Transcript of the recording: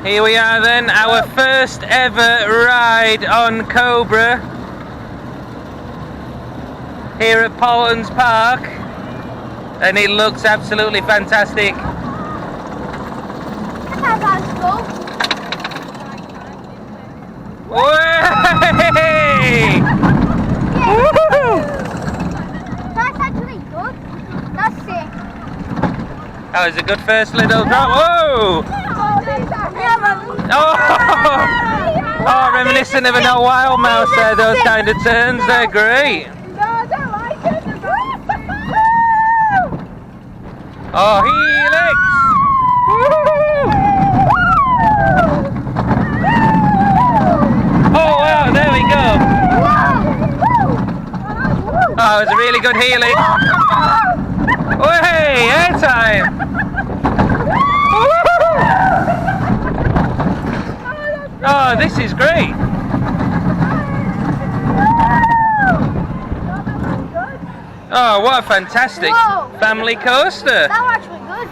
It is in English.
Here we are then, our first ever ride on Cobra here at Paultons Park, and it looks absolutely fantastic. Way! That's actually good. That's sick. That was a good first little drop. Whoa! Oh, reminiscent of an old wild mouse there, those kind of turns, they're great. Oh, helix! Oh wow, there we go. Oh, it was a really good helix. Oh hey, air time! Oh, this is great. Oh, what a fantastic family coaster. That was actually good.